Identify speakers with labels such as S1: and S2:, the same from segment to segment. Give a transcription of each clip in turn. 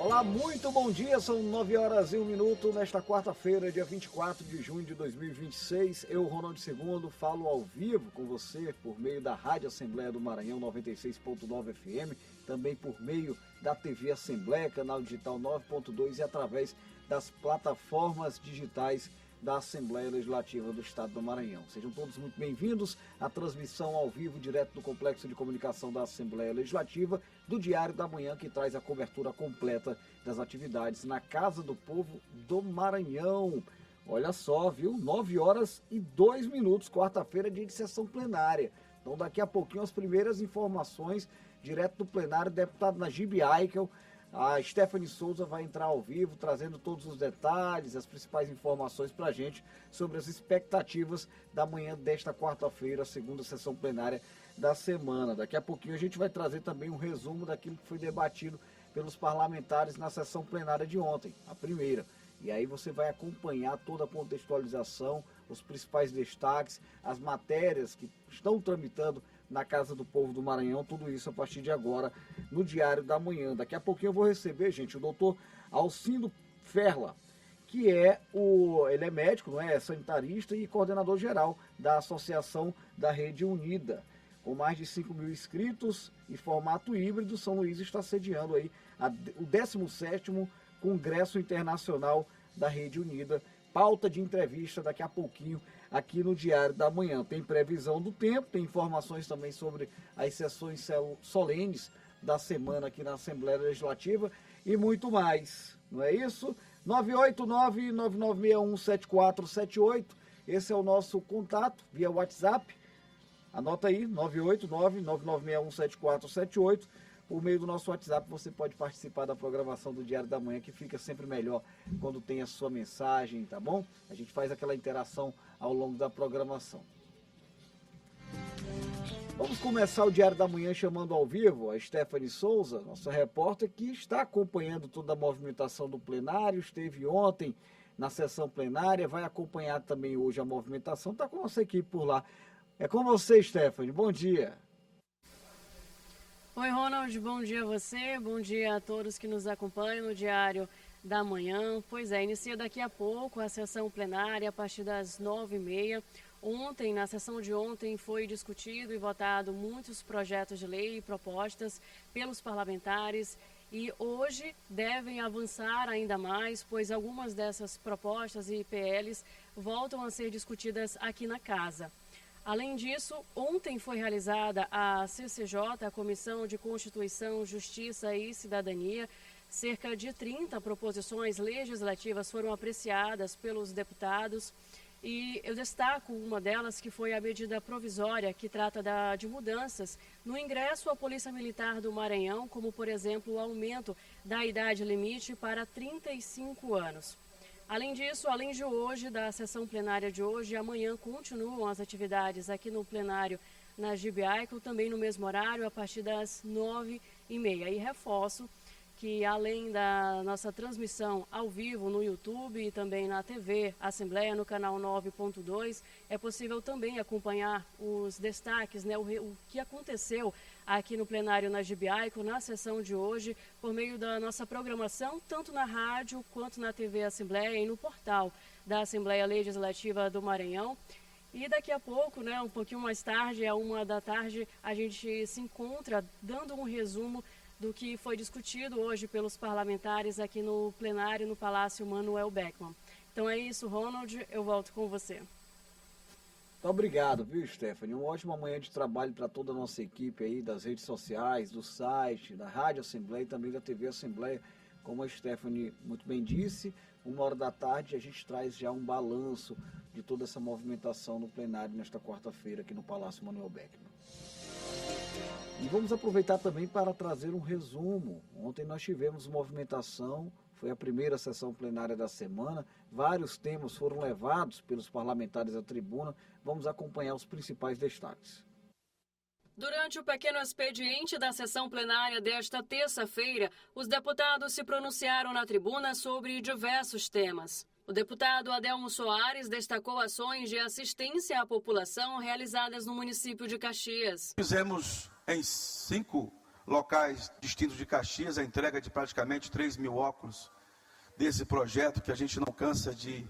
S1: Olá, muito bom dia, são 9 horas e 1 minuto nesta quarta-feira, dia 24 de junho de 2026. Eu, Ronaldo II, falo ao vivo com você por meio da Rádio Assembleia do Maranhão 96.9 FM, também por meio da TV Assembleia, canal digital 9.2 e através das plataformas digitais da Assembleia Legislativa do Estado do Maranhão. Sejam todos muito bem-vindos à transmissão ao vivo, direto do Complexo de Comunicação da Assembleia Legislativa, do Diário da Manhã, que traz a cobertura completa das atividades na Casa do Povo do Maranhão. Olha só, viu? 9 horas e 2 minutos, quarta-feira, dia de sessão plenária. Então, daqui a pouquinho, as primeiras informações, direto do plenário, deputado Najib Aikel. A Stephanie Souza vai entrar ao vivo, trazendo todos os detalhes, as principais informações para a gente sobre as expectativas da manhã desta quarta-feira, segunda sessão plenária da semana. Daqui a pouquinho a gente vai trazer também um resumo daquilo que foi debatido pelos parlamentares na sessão plenária de ontem, a primeira. E aí você vai acompanhar toda a contextualização, os principais destaques, as matérias que estão tramitando na Casa do Povo do Maranhão, tudo isso a partir de agora no Diário da Manhã. Daqui a pouquinho eu vou receber, gente, o doutor Alcindo Ferla, que ele é médico, não é? É sanitarista e coordenador geral da Associação da Rede Unida. Com mais de 5 mil inscritos e formato híbrido, São Luís está sediando aí o 17º Congresso Internacional da Rede Unida. Pauta de entrevista daqui a pouquinho aqui no Diário da Manhã. Tem previsão do tempo, tem informações também sobre as sessões solenes da semana aqui na Assembleia Legislativa e muito mais, não é isso? 989-9961-7478, esse é o nosso contato via WhatsApp. Anota aí, 989-9961-7478. Por meio do nosso WhatsApp você pode participar da programação do Diário da Manhã, que fica sempre melhor quando tem a sua mensagem, tá bom? A gente faz aquela interação ao longo da programação. Vamos começar o Diário da Manhã chamando ao vivo a Stephanie Souza, nossa repórter, que está acompanhando toda a movimentação do plenário, esteve ontem na sessão plenária, vai acompanhar também hoje a movimentação, está com a nossa equipe por lá. É com você, Stephanie, bom dia.
S2: Oi, Ronald, bom dia a você, bom dia a todos que nos acompanham no Diário da Manhã. Pois é, inicia daqui a pouco a sessão plenária a partir das 9h30. Ontem, na sessão de ontem, foi discutido e votado muitos projetos de lei e propostas pelos parlamentares e hoje devem avançar ainda mais, pois algumas dessas propostas e PLs voltam a ser discutidas aqui na casa. Além disso, ontem foi realizada a CCJ, a Comissão de Constituição, Justiça e Cidadania. Cerca de 30 proposições legislativas foram apreciadas pelos deputados e eu destaco uma delas, que foi a medida provisória que trata de mudanças no ingresso à Polícia Militar do Maranhão, como, por exemplo, o aumento da idade limite para 35 anos. Além disso, além de hoje, da sessão plenária de hoje, amanhã continuam as atividades aqui no plenário Najib Aikel, também no mesmo horário, a partir das 9h30. E reforço que, além da nossa transmissão ao vivo no YouTube e também na TV Assembleia, no canal 9.2, é possível também acompanhar os destaques, né, o que aconteceu aqui no plenário Najib Aikel, na sessão de hoje, por meio da nossa programação, tanto na rádio quanto na TV Assembleia e no portal da Assembleia Legislativa do Maranhão. E daqui a pouco, né, um pouquinho mais tarde, às 13h, a gente se encontra dando um resumo do que foi discutido hoje pelos parlamentares aqui no plenário no Palácio Manuel Beckmann. Então é isso, Ronald, eu volto com você.
S1: Muito obrigado, viu, Stephanie? Uma ótima manhã de trabalho para toda a nossa equipe aí, das redes sociais, do site, da Rádio Assembleia e também da TV Assembleia. Como a Stephanie muito bem disse, 13h a gente traz já um balanço de toda essa movimentação no plenário nesta quarta-feira aqui no Palácio Manuel Beckmann. E vamos aproveitar também para trazer um resumo. Ontem nós tivemos movimentação, foi a primeira sessão plenária da semana, vários temas foram levados pelos parlamentares à tribuna. Vamos acompanhar os principais destaques.
S2: Durante o pequeno expediente da sessão plenária desta terça-feira, os deputados se pronunciaram na tribuna sobre diversos temas. O deputado Adelmo Soares destacou ações de assistência à população realizadas no município de Caxias.
S3: Fizemos em 5 locais distintos de Caxias, a entrega de praticamente 3.000 óculos desse projeto, que a gente não cansa de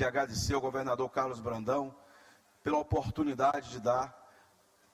S3: agradecer ao governador Carlos Brandão pela oportunidade de dar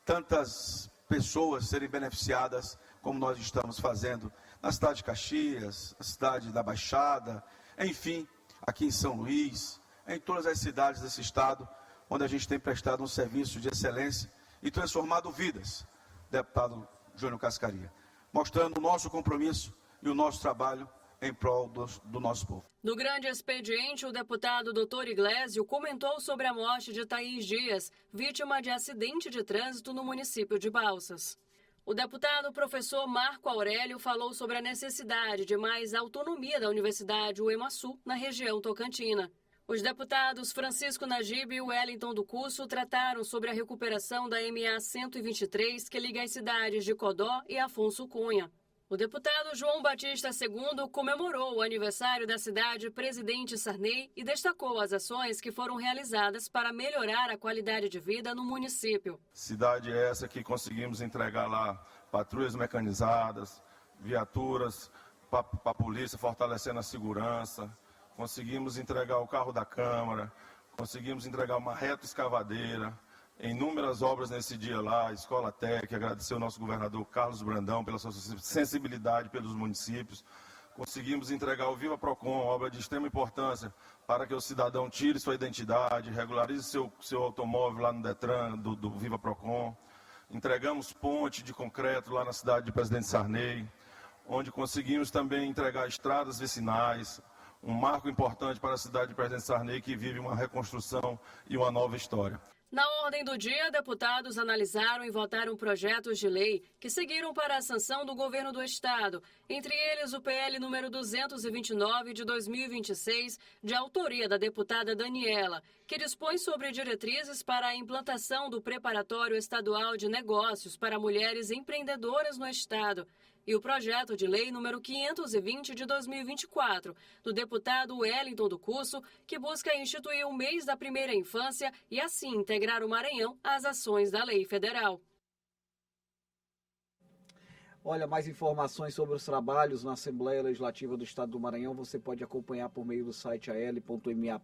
S3: tantas pessoas serem beneficiadas como nós estamos fazendo na cidade de Caxias, na cidade da Baixada, enfim, aqui em São Luís, em todas as cidades desse estado, onde a gente tem prestado um serviço de excelência e transformado vidas, deputado Júnior Cascaria, mostrando o nosso compromisso e o nosso trabalho em prol do nosso povo.
S2: No grande expediente, o deputado Dr. Iglesio comentou sobre a morte de Thaís Dias, vítima de acidente de trânsito no município de Balsas. O deputado professor Marco Aurélio falou sobre a necessidade de mais autonomia da Universidade UEMaçu na região tocantina. Os deputados Francisco Najib e Wellington do Curso trataram sobre a recuperação da MA 123, que liga as cidades de Codó e Afonso Cunha. O deputado João Batista II comemorou o aniversário da cidade Presidente Sarney e destacou as ações que foram realizadas para melhorar a qualidade de vida no município.
S4: Cidade essa que conseguimos entregar lá patrulhas mecanizadas, viaturas para a polícia fortalecendo a segurança, conseguimos entregar o carro da Câmara, conseguimos entregar uma reta escavadeira, inúmeras obras nesse dia lá, Escola Técnica, agradecer ao nosso governador Carlos Brandão pela sua sensibilidade pelos municípios. Conseguimos entregar o Viva Procon, obra de extrema importância para que o cidadão tire sua identidade, regularize seu automóvel lá no Detran do Viva Procon. Entregamos ponte de concreto lá na cidade de Presidente Sarney, onde conseguimos também entregar estradas vicinais, um marco importante para a cidade de Presidente Sarney, que vive uma reconstrução e uma nova história.
S2: Na ordem do dia, deputados analisaram e votaram projetos de lei que seguiram para a sanção do governo do estado, entre eles o PL número 229 de 2026, de autoria da deputada Daniela, que dispõe sobre diretrizes para a implantação do Preparatório Estadual de Negócios para Mulheres Empreendedoras no estado, e o projeto de lei número 520 de 2024, do deputado Wellington do Curso, que busca instituir o mês da primeira infância e assim integrar o Maranhão às ações da lei federal.
S1: Olha, mais informações sobre os trabalhos na Assembleia Legislativa do Estado do Maranhão você pode acompanhar por meio do site al.ma.leg.br,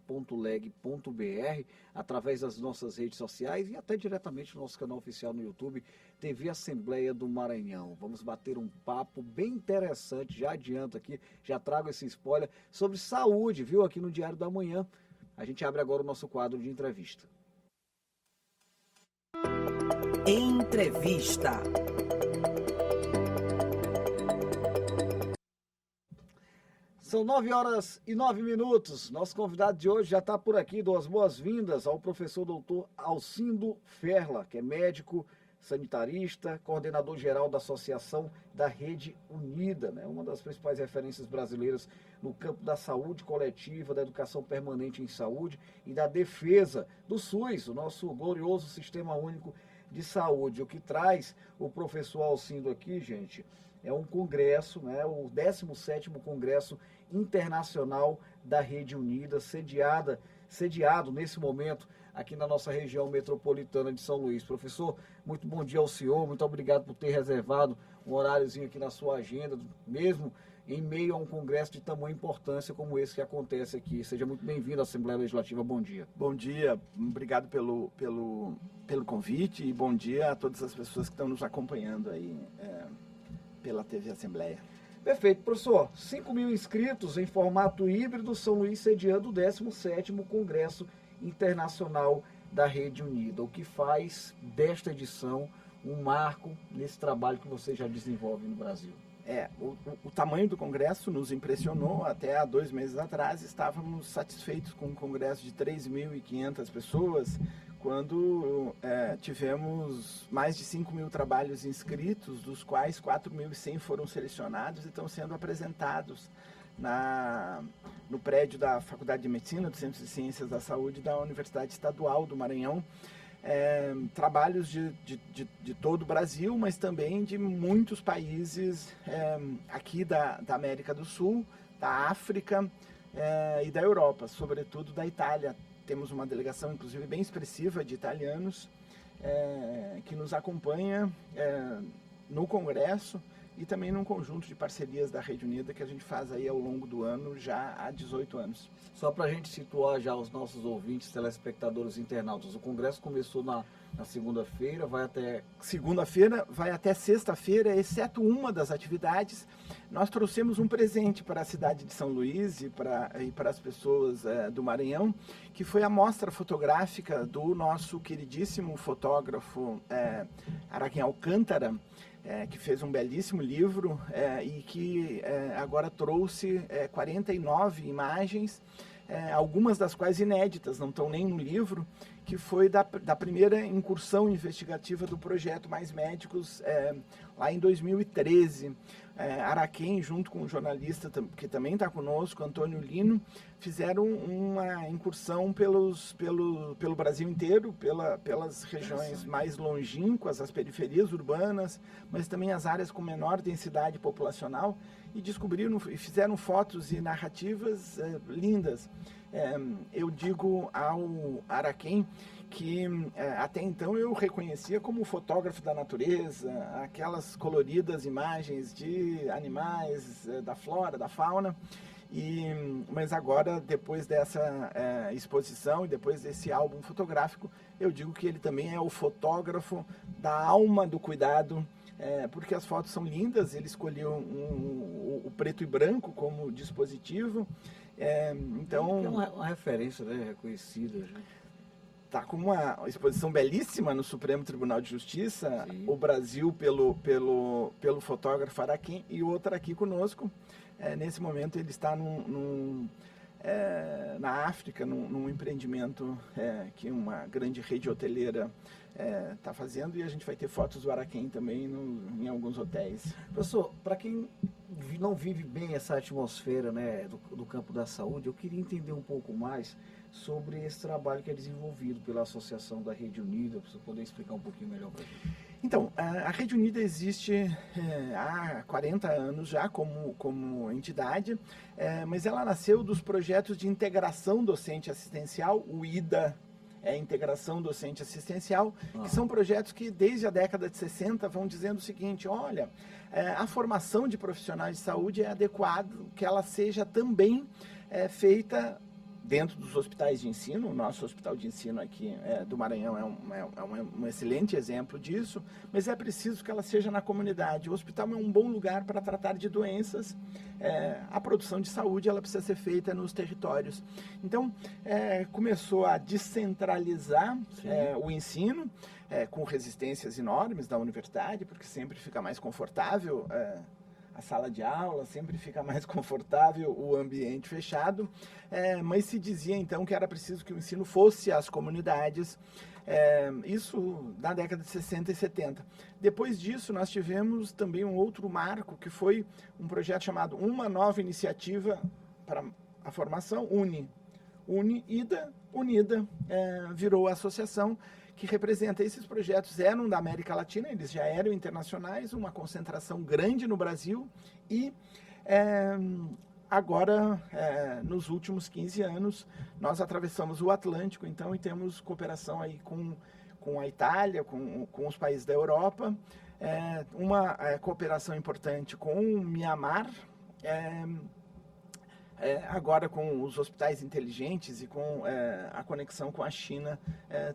S1: através das nossas redes sociais e até diretamente no nosso canal oficial no YouTube, TV Assembleia do Maranhão. Vamos bater um papo bem interessante, já adianto aqui, já trago esse spoiler, sobre saúde, viu, aqui no Diário da Manhã. A gente abre agora o nosso quadro de entrevista.
S5: Entrevista.
S1: São 9h09. Nosso convidado de hoje já está por aqui. Dou as boas-vindas ao professor doutor Alcindo Ferla, que é médico sanitarista, coordenador geral da Associação da Rede Unida, né? Uma das principais referências brasileiras no campo da saúde coletiva, da educação permanente em saúde e da defesa do SUS, o nosso glorioso Sistema Único de Saúde. O que traz o professor Alcindo aqui, gente, é um congresso, né? O 17º Congresso Internacional da Rede Unida, sediado nesse momento aqui na nossa região metropolitana de São Luís. Professor, muito bom dia ao senhor, muito obrigado por ter reservado um horáriozinho aqui na sua agenda, mesmo em meio a um congresso de tamanha importância como esse que acontece aqui. Seja muito bem-vindo à Assembleia Legislativa, bom dia.
S6: Bom dia, obrigado pelo convite e bom dia a todas as pessoas que estão nos acompanhando aí pela TV Assembleia.
S1: Perfeito, professor. 5.000 inscritos em formato híbrido, São Luís sediando o 17º Congresso Internacional da Rede Unida, o que faz desta edição um marco nesse trabalho que você já desenvolve no Brasil.
S6: O tamanho do congresso nos impressionou. Até há 2 meses atrás estávamos satisfeitos com um congresso de 3.500 pessoas, quando tivemos mais de 5.000 trabalhos inscritos, dos quais 4.100 foram selecionados e estão sendo apresentados no prédio da Faculdade de Medicina, do Centro de Ciências da Saúde da Universidade Estadual do Maranhão. Trabalhos de todo o Brasil, mas também de muitos países aqui da América do Sul, da África e da Europa, sobretudo da Itália. Temos uma delegação, inclusive, bem expressiva de italianos que nos acompanha no Congresso e também num conjunto de parcerias da Rede Unida que a gente faz aí ao longo do ano, já há 18 anos.
S1: Só para a gente situar já os nossos ouvintes, telespectadores e internautas, o Congresso começou na segunda-feira, vai até...
S6: Segunda-feira, vai até sexta-feira, exceto uma das atividades. Nós trouxemos um presente para a cidade de São Luís e para as pessoas do Maranhão, que foi a mostra fotográfica do nosso queridíssimo fotógrafo Araquém Alcântara, que fez um belíssimo livro e que agora trouxe 49 imagens, algumas das quais inéditas, não estão nem no livro, que foi da primeira incursão investigativa do projeto Mais Médicos lá em 2013. Araquém, junto com um jornalista que também está conosco, Antônio Lino, fizeram uma incursão pelo Brasil inteiro, pelas regiões mais longínquas, as periferias urbanas, mas também as áreas com menor densidade populacional, e descobriram e fizeram fotos e narrativas lindas. Eu digo ao Araquém que até então eu reconhecia como fotógrafo da natureza, aquelas coloridas imagens de animais, da flora, da fauna, mas agora, depois dessa exposição e depois desse álbum fotográfico, eu digo que ele também é o fotógrafo da alma do cuidado, porque as fotos são lindas. Ele escolheu o preto e branco como dispositivo, então...
S1: É uma referência, né, reconhecida, né?
S6: Está com uma exposição belíssima no Supremo Tribunal de Justiça.
S1: Sim.
S6: O Brasil pelo fotógrafo Araquém, e outra aqui conosco. Nesse momento ele está na África, num empreendimento que uma grande rede hoteleira está fazendo, e a gente vai ter fotos do Araquém também em alguns hotéis.
S1: Professor, para quem não vive bem essa atmosfera, né, do campo da saúde, eu queria entender um pouco mais sobre esse trabalho que é desenvolvido pela Associação da Rede Unida, para você poder explicar um pouquinho melhor para a gente.
S6: Então, a Rede Unida existe há 40 anos já como entidade, mas ela nasceu dos projetos de integração docente assistencial, o IDA, Integração Docente Assistencial, que são projetos que desde a década de 60 vão dizendo o seguinte: olha, a formação de profissionais de saúde é adequado que ela seja também feita dentro dos hospitais de ensino. O nosso hospital de ensino aqui do Maranhão é um excelente exemplo disso, mas é preciso que ela seja na comunidade. O hospital é um bom lugar para tratar de doenças. A produção de saúde ela precisa ser feita nos territórios. Então, começou a descentralizar o ensino, com resistências enormes da universidade, porque sempre fica mais confortável a sala de aula, sempre fica mais confortável o ambiente fechado, mas se dizia então que era preciso que o ensino fosse às comunidades, isso na década de 60 e 70. Depois disso, nós tivemos também um outro marco, que foi um projeto chamado Uma Nova Iniciativa para a Formação, UNIDA, virou a associação que representa. Esses projetos eram da América Latina, eles já eram internacionais, uma concentração grande no Brasil, e agora, nos últimos 15 anos, nós atravessamos o Atlântico, então, e temos cooperação aí com a Itália, com os países da Europa, uma cooperação importante com o Mianmar, agora com os hospitais inteligentes e com a conexão com a China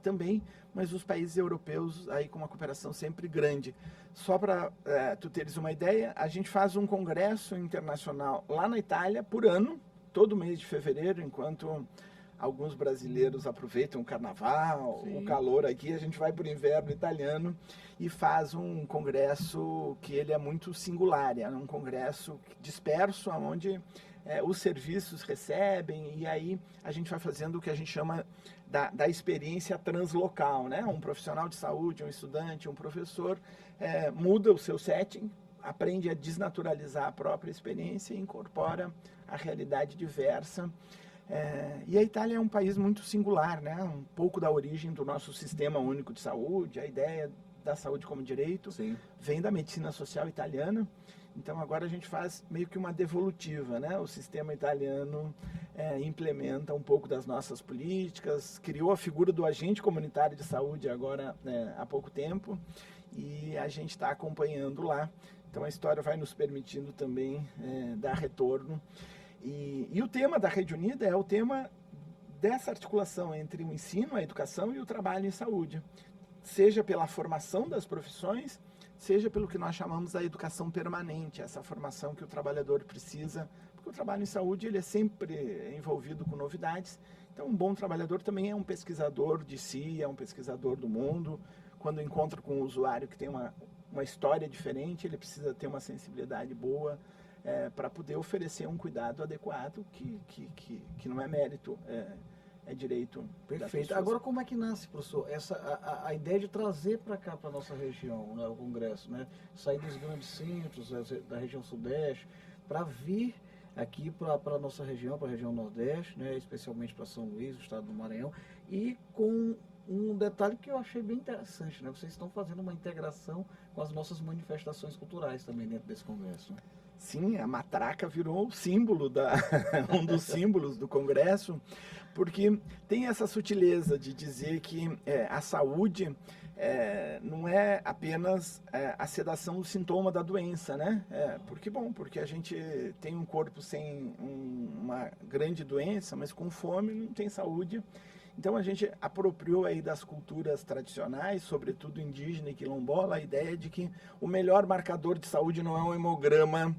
S6: também, mas os países europeus aí com uma cooperação sempre grande. Só para tu teres uma ideia, a gente faz um congresso internacional lá na Itália por ano, todo mês de fevereiro, enquanto alguns brasileiros aproveitam o carnaval, o calor aqui, a gente vai para o inverno italiano e faz um congresso que ele é muito singular, é um congresso disperso, onde os serviços recebem, e aí a gente vai fazendo o que a gente chama da experiência translocal, né? Um profissional de saúde, um estudante, um professor, muda o seu setting, aprende a desnaturalizar a própria experiência e incorpora a realidade diversa. E a Itália é um país muito singular, né? Um pouco da origem do nosso sistema único de saúde, a ideia da saúde como direito, vem da medicina social italiana. Então agora a gente faz meio que uma devolutiva, né? O sistema italiano implementa um pouco das nossas políticas, criou a figura do agente comunitário de saúde agora há pouco tempo, e a gente está acompanhando lá. Então a história vai nos permitindo também dar retorno. E o tema da Rede Unida é o tema dessa articulação entre o ensino, a educação e o trabalho em saúde. Seja pela formação das profissões, seja pelo que nós chamamos da educação permanente, essa formação que o trabalhador precisa, porque o trabalho em saúde ele é sempre envolvido com novidades. Então, um bom trabalhador também é um pesquisador de si, é um pesquisador do mundo. Quando encontra com um usuário que tem uma história diferente, ele precisa ter uma sensibilidade boa para poder oferecer um cuidado adequado, que não é mérito, é direito.
S1: Perfeito. Agora, como é que nasce, professor, a ideia de trazer para cá, para a nossa região, né, o Congresso, né? Sair dos grandes centros, da região Sudeste, para vir aqui para a nossa região, para a região Nordeste, né, especialmente para São Luís, o estado do Maranhão, e com um detalhe que eu achei bem interessante, né? Vocês estão fazendo uma integração com as nossas manifestações culturais também dentro desse congresso, né?
S6: Sim, a matraca virou o símbolo um dos símbolos do Congresso, porque tem essa sutileza de dizer que a saúde não é apenas a sedação do sintoma da doença, né? Porque a gente tem um corpo sem uma grande doença, mas com fome não tem saúde. Então a gente apropriou aí das culturas tradicionais, sobretudo indígena e quilombola, a ideia de que o melhor marcador de saúde não é um hemograma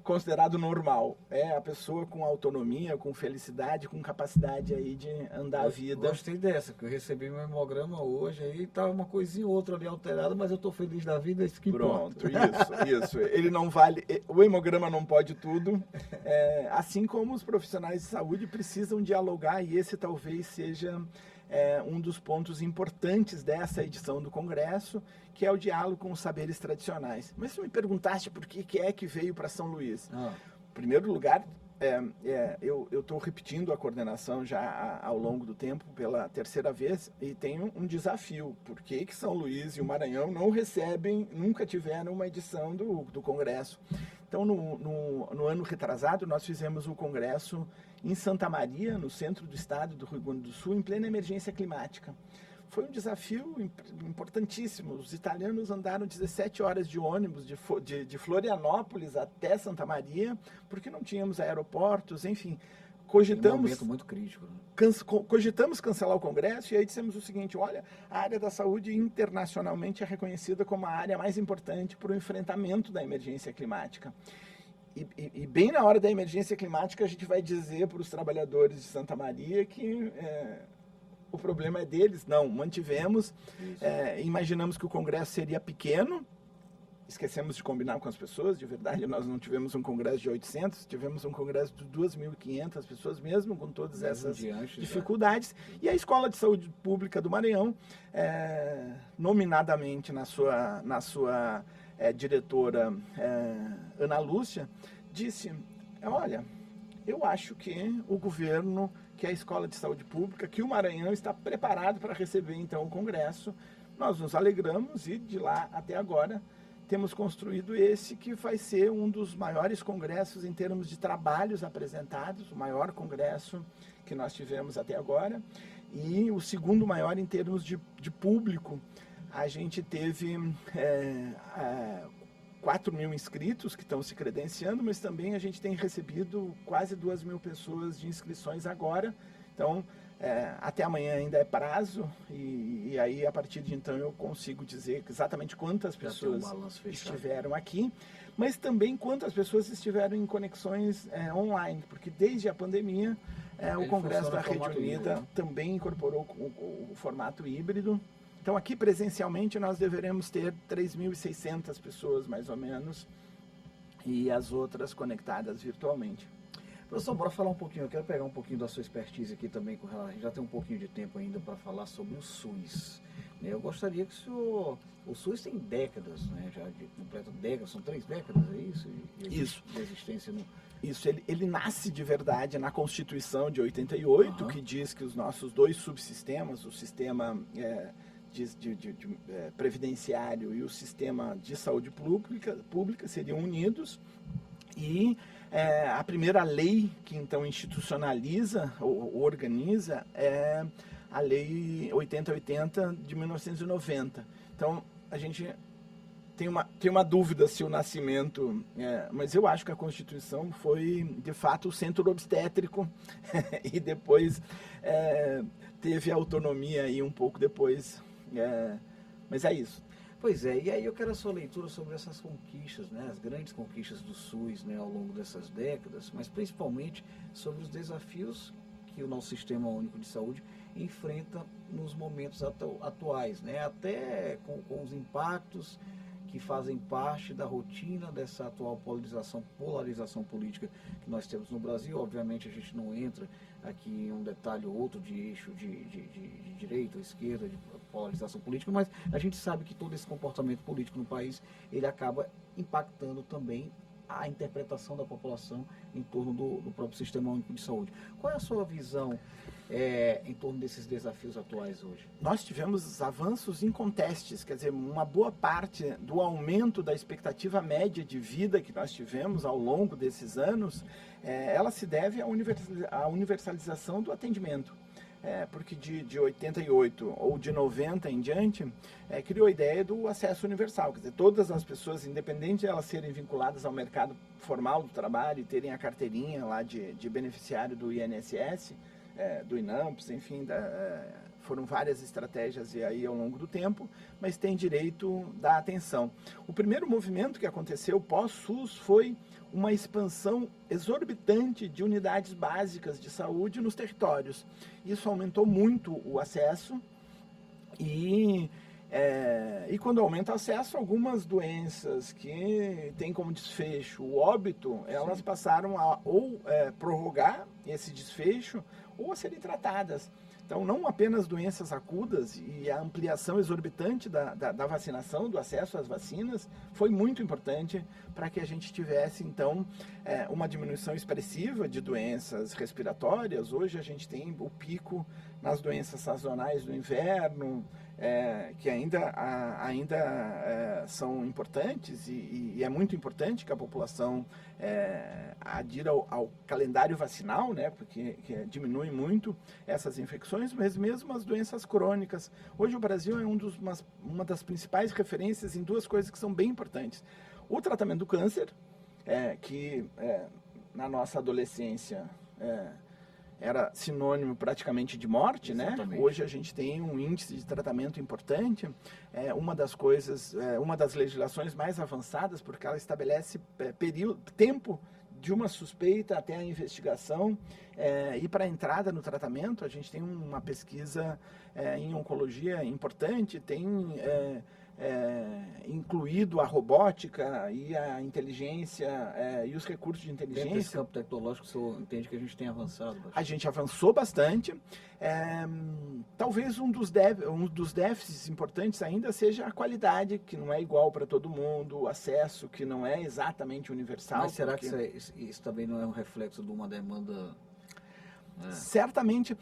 S6: considerado normal, é a pessoa com autonomia, com felicidade, com capacidade aí de andar a vida.
S1: Gostei dessa, que eu recebi meu hemograma hoje, aí tá uma coisinha ou outra ali alterada, mas eu tô feliz da vida, isso que
S6: Pronto,
S1: importa.
S6: isso. Ele não vale, o hemograma não pode tudo, assim como os profissionais de saúde precisam dialogar, e esse talvez seja um dos pontos importantes dessa edição do Congresso, que é o diálogo com os saberes tradicionais. Mas se me perguntaste por que é que veio para São Luís, em primeiro lugar, eu estou repetindo a coordenação já ao longo do tempo pela terceira vez e tenho um desafio. Por que São Luís e o Maranhão não recebem, nunca tiveram uma edição do Congresso? Então, no ano retrasado, nós fizemos um congresso em Santa Maria, no centro do estado do Rio Grande do Sul, em plena emergência climática. Foi um desafio importantíssimo. Os italianos andaram 17 horas de ônibus de Florianópolis até Santa Maria, porque não tínhamos aeroportos, enfim.
S1: É um momento muito crítico, né?
S6: Cogitamos cancelar o Congresso e aí dissemos o seguinte: olha, a área da saúde internacionalmente é reconhecida como a área mais importante para o enfrentamento da emergência climática. E bem na hora da emergência climática a gente vai dizer para os trabalhadores de Santa Maria que o problema é deles. Não, mantivemos, imaginamos que o Congresso seria pequeno, esquecemos de combinar com as pessoas, de verdade, nós não tivemos um congresso de 800, tivemos um congresso de 2.500 pessoas, mesmo com todas essas dificuldades. E a Escola de Saúde Pública do Maranhão, nominadamente na sua diretora Ana Lúcia, disse: olha, eu acho que o governo, que a Escola de Saúde Pública, que o Maranhão está preparado para receber então o congresso. Nós nos alegramos e de lá até agora temos construído esse que vai ser um dos maiores congressos em termos de trabalhos apresentados, o maior congresso que nós tivemos até agora, e o segundo maior em termos de público. A gente teve 4.000 inscritos que estão se credenciando, mas também a gente tem recebido quase 2.000 pessoas de inscrições agora. Então, até amanhã ainda é prazo, e aí a partir de então eu consigo dizer exatamente quantas pessoas estiveram aqui, mas também quantas pessoas estiveram em conexões online, porque desde a pandemia o Congresso da Rede Unida também incorporou o formato híbrido. Então aqui presencialmente nós deveremos ter 3.600 pessoas mais ou menos, e as outras conectadas virtualmente.
S1: Professor, bora falar um pouquinho, eu quero pegar um pouquinho da sua expertise aqui também, a gente já tem um pouquinho de tempo ainda para falar sobre o SUS. Eu gostaria que o SUS tem décadas, né, já de completa décadas, são 3 décadas, é isso?
S6: Isso.
S1: De existência no...
S6: Isso, ele nasce de verdade na Constituição de 88, que diz que os nossos 2 subsistemas, o sistema previdenciário e o sistema de saúde pública seriam unidos, e a primeira lei que então institucionaliza ou organiza é a Lei 8080 de 1990. Então, a gente tem uma dúvida se o nascimento... mas eu acho que a Constituição foi, de fato, o centro obstétrico e depois teve a autonomia aí um pouco depois. Mas é isso.
S1: Pois é, e aí eu quero a sua leitura sobre essas conquistas, né, as grandes conquistas do SUS, né, ao longo dessas décadas, mas principalmente sobre os desafios que o nosso Sistema Único de Saúde enfrenta nos momentos atuais, né, até com os impactos que fazem parte da rotina dessa atual polarização política que nós temos no Brasil. Obviamente a gente não entra aqui em um detalhe ou outro de eixo de direita ou esquerda, de polarização política, mas a gente sabe que todo esse comportamento político no país, ele acaba impactando também a interpretação da população em torno do próprio Sistema Único de Saúde. Qual é a sua visão em torno desses desafios atuais hoje?
S6: Nós tivemos avanços incontestes, quer dizer, uma boa parte do aumento da expectativa média de vida que nós tivemos ao longo desses anos, ela se deve à universalização do atendimento. Porque de 88 ou de 90 em diante, criou a ideia do acesso universal. Quer dizer, todas as pessoas, independente de elas serem vinculadas ao mercado formal do trabalho e terem a carteirinha lá de beneficiário do INSS, do INAMPS, enfim, foram várias estratégias e aí ao longo do tempo, mas tem direito da atenção. O primeiro movimento que aconteceu pós-SUS foi uma expansão exorbitante de unidades básicas de saúde nos territórios. Isso aumentou muito o acesso e quando aumenta o acesso, algumas doenças que têm como desfecho o óbito, elas passaram a ou prorrogar esse desfecho ou a serem tratadas. Então, não apenas doenças agudas e a ampliação exorbitante da vacinação, do acesso às vacinas, foi muito importante para que a gente tivesse, então, uma diminuição expressiva de doenças respiratórias. Hoje a gente tem o pico nas doenças sazonais do inverno, que ainda são importantes e é muito importante que a população adira ao calendário vacinal, né, porque diminui muito essas infecções, mas mesmo as doenças crônicas. Hoje o Brasil é uma das principais referências em duas coisas que são bem importantes. O tratamento do câncer, que na nossa adolescência era sinônimo praticamente de morte, né? Hoje a gente tem um índice de tratamento importante, uma das legislações mais avançadas, porque ela estabelece tempo de uma suspeita até a investigação, e para a entrada no tratamento a gente tem uma pesquisa em oncologia importante, tem incluído a robótica e a inteligência e os recursos de inteligência.
S1: Dentro desse campo tecnológico, o senhor entende que a gente tem avançado bastante?
S6: A gente avançou bastante. Talvez um dos déficits importantes ainda seja a qualidade, que não é igual para todo mundo, o acesso, que não é exatamente universal.
S1: Mas será que isso também não é um reflexo de uma demanda...
S6: Certamente,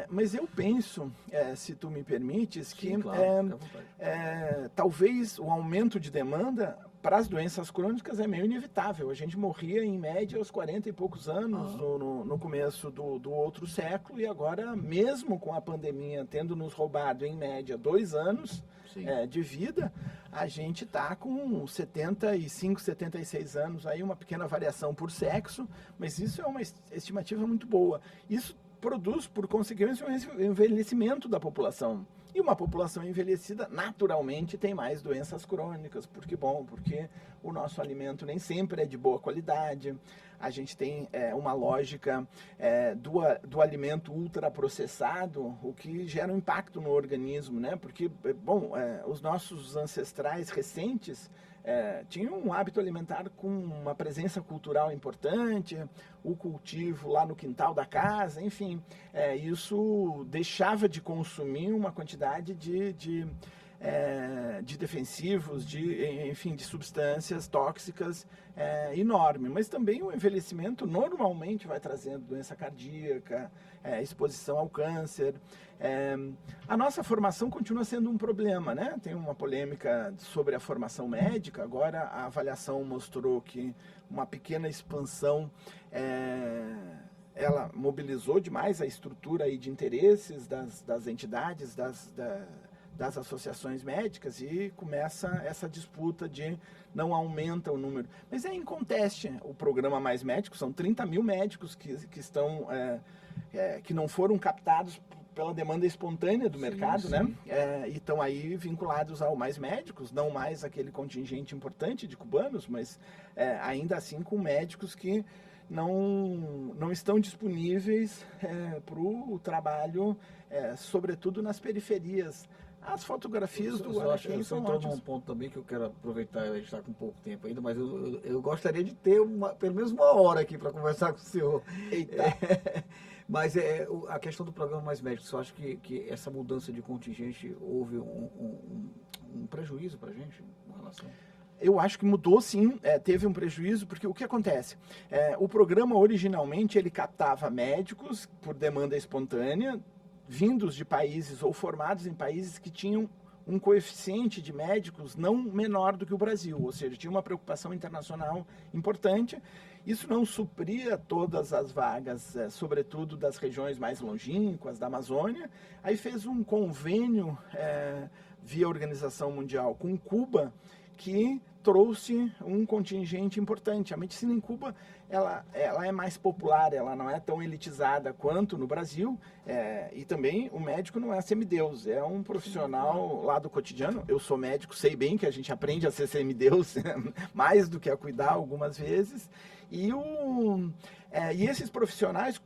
S6: mas eu penso, se tu me permites, que
S1: sim, claro,
S6: talvez o aumento de demanda para as doenças crônicas é meio inevitável. A gente morria em média aos 40 e poucos anos no começo do outro século, e agora, mesmo com a pandemia tendo nos roubado em média 2 anos de vida, a gente está com 75, 76 anos, aí uma pequena variação por sexo, mas isso é uma estimativa muito boa. Isso produz, por consequência, um envelhecimento da população. E uma população envelhecida, naturalmente, tem mais doenças crônicas. Porque o nosso alimento nem sempre é de boa qualidade. A gente tem uma lógica do alimento ultraprocessado, o que gera um impacto no organismo, né? Porque, os nossos ancestrais recentes tinham um hábito alimentar com uma presença cultural importante, o cultivo lá no quintal da casa, enfim, isso deixava de consumir uma quantidade de defensivos, de substâncias tóxicas enorme. Mas também o envelhecimento normalmente vai trazendo doença cardíaca, exposição ao câncer. A nossa formação continua sendo um problema, né? Tem uma polêmica sobre a formação médica. Agora a avaliação mostrou que uma pequena expansão ela mobilizou demais a estrutura aí de interesses das entidades, das associações médicas e começa essa disputa de não aumenta o número. Mas é inconteste o programa Mais Médicos, são 30 mil médicos que estão, que não foram captados pela demanda espontânea do mercado, né? E estão aí vinculados ao Mais Médicos, não mais aquele contingente importante de cubanos, mas ainda assim com médicos que não estão disponíveis para o trabalho, sobretudo nas periferias. As fotografias do Araquém são ótimas.
S1: Num ponto também que eu quero aproveitar, a gente está com pouco tempo ainda, mas eu gostaria de ter pelo menos uma hora aqui para conversar com o senhor.
S6: Eita.
S1: Mas a questão do programa Mais Médicos, eu acho que essa mudança de contingente houve um prejuízo para a gente em relação...
S6: Eu acho que mudou sim, teve um prejuízo, porque o que acontece? O programa originalmente ele captava médicos por demanda espontânea, vindos de países ou formados em países que tinham um coeficiente de médicos não menor do que o Brasil, ou seja, tinha uma preocupação internacional importante. Isso não supria todas as vagas, sobretudo das regiões mais longínquas, da Amazônia. Aí fez um convênio via Organização Mundial com Cuba, que trouxe um contingente importante. A medicina em Cuba ela é mais popular, ela não é tão elitizada quanto no Brasil, e também o médico não é semideus, é um profissional lá do cotidiano. Eu sou médico, sei bem que a gente aprende a ser semideus mais do que a cuidar algumas vezes, e esses profissionais,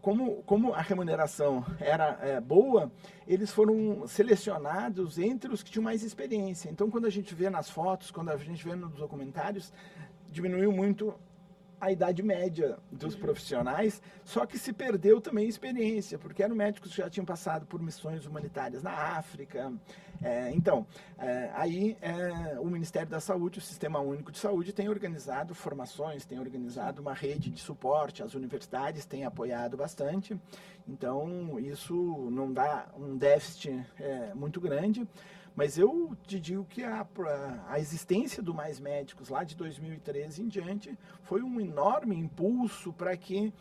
S6: como a remuneração era boa, eles foram selecionados entre os que tinham mais experiência. Então, quando a gente vê nas fotos, quando a gente vê nos documentários, diminuiu muito a idade média dos profissionais, só que se perdeu também experiência, porque eram médicos que já tinham passado por missões humanitárias na África. O Ministério da Saúde, o Sistema Único de Saúde, tem organizado formações, tem organizado uma rede de suporte, as universidades têm apoiado bastante, então isso não dá um déficit muito grande. Mas eu te digo que a existência do Mais Médicos lá de 2013 em diante foi um enorme impulso para que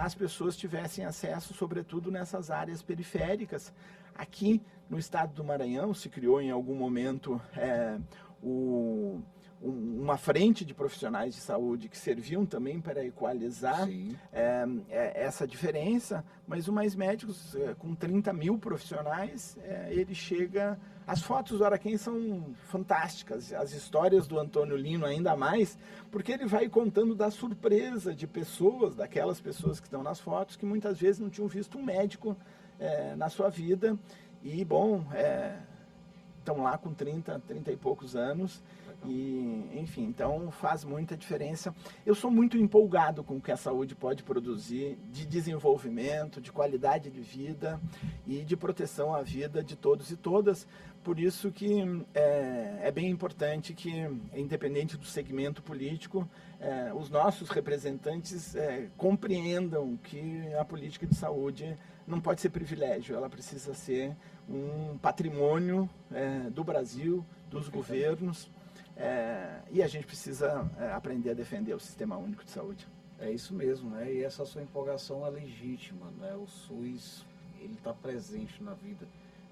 S6: as pessoas tivessem acesso, sobretudo nessas áreas periféricas. Aqui no estado do Maranhão se criou em algum momento uma frente de profissionais de saúde que serviam também para equalizar essa diferença, mas o Mais Médicos, com 30 mil profissionais, ele chega... As fotos do Araquém são fantásticas, as histórias do Antônio Lino ainda mais, porque ele vai contando da surpresa de pessoas, daquelas pessoas que estão nas fotos, que muitas vezes não tinham visto um médico na sua vida, e bom, estão lá com 30 e poucos anos, e enfim, então faz muita diferença. Eu sou muito empolgado com o que a saúde pode produzir de desenvolvimento, de qualidade de vida e de proteção à vida de todos e todas. Por isso que é bem importante que, independente do segmento político, os nossos representantes compreendam que a política de saúde não pode ser privilégio, ela precisa ser um patrimônio do Brasil, dos governos, e a gente precisa aprender a defender o Sistema Único de Saúde.
S1: É isso mesmo, né? E essa sua empolgação é legítima, né? O SUS, ele está presente na vida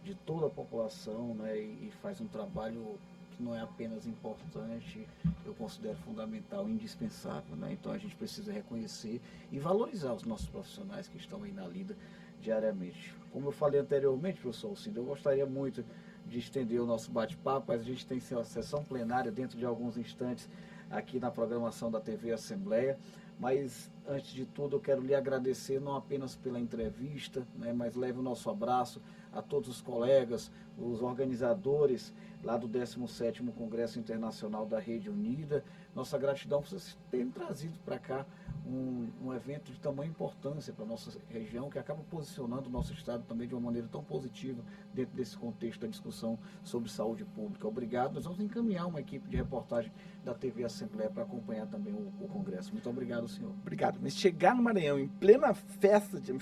S1: de toda a população, né? E faz um trabalho que não é apenas importante, eu considero fundamental, indispensável, né? Então a gente precisa reconhecer e valorizar os nossos profissionais que estão aí na lida diariamente. Como eu falei anteriormente, professor Alcindo, eu gostaria muito de estender o nosso bate-papo, mas a gente tem uma sessão plenária dentro de alguns instantes aqui na programação da TV Assembleia. Mas, antes de tudo, eu quero lhe agradecer não apenas pela entrevista, né, mas leve o nosso abraço a todos os colegas, os organizadores lá do 17º Congresso Internacional da Rede Unida. Nossa gratidão por vocês terem trazido para cá um evento de tamanha importância para a nossa região, que acaba posicionando o nosso Estado também de uma maneira tão positiva dentro desse contexto da discussão sobre saúde pública. Obrigado. Nós vamos encaminhar uma equipe de reportagem da TV Assembleia para acompanhar também o Congresso. Muito obrigado, senhor.
S6: Obrigado. Mas chegar no Maranhão em plena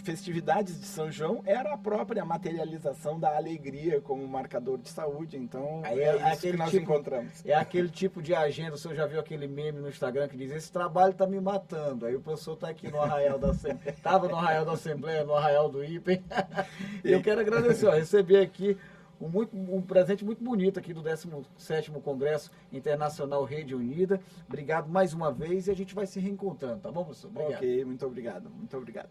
S6: festividades de São João era a própria materialização da alegria como marcador de saúde. Então, é isso que nós encontramos.
S1: É aquele tipo de agenda. O senhor já viu aquele meme no Instagram que diz: esse trabalho está me matando. Aí o professor está aqui no Arraial da Assembleia, estava no Arraial da Assembleia, no Arraial do IPEM. E eu quero agradecer, receber aqui um presente muito bonito aqui do 17º Congresso Internacional Rede Unida. Obrigado mais uma vez e a gente vai se reencontrando, tá bom, professor? Obrigado.
S6: Ok, muito obrigado, muito obrigado.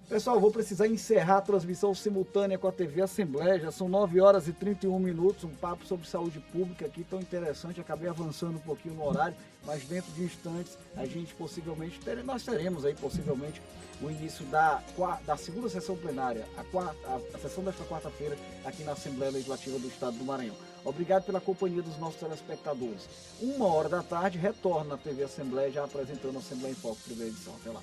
S1: Pessoal, vou precisar encerrar a transmissão simultânea com a TV Assembleia, já são 9 horas e 31 minutos, um papo sobre saúde pública aqui tão interessante, acabei avançando um pouquinho no horário, mas dentro de instantes a gente possivelmente, nós teremos aí possivelmente o início da segunda sessão plenária, a sessão desta quarta-feira aqui na Assembleia Legislativa do Estado do Maranhão. Obrigado pela companhia dos nossos telespectadores. 1h da tarde, retorna a TV Assembleia já apresentando a Assembleia em Foco, primeira edição. Até lá.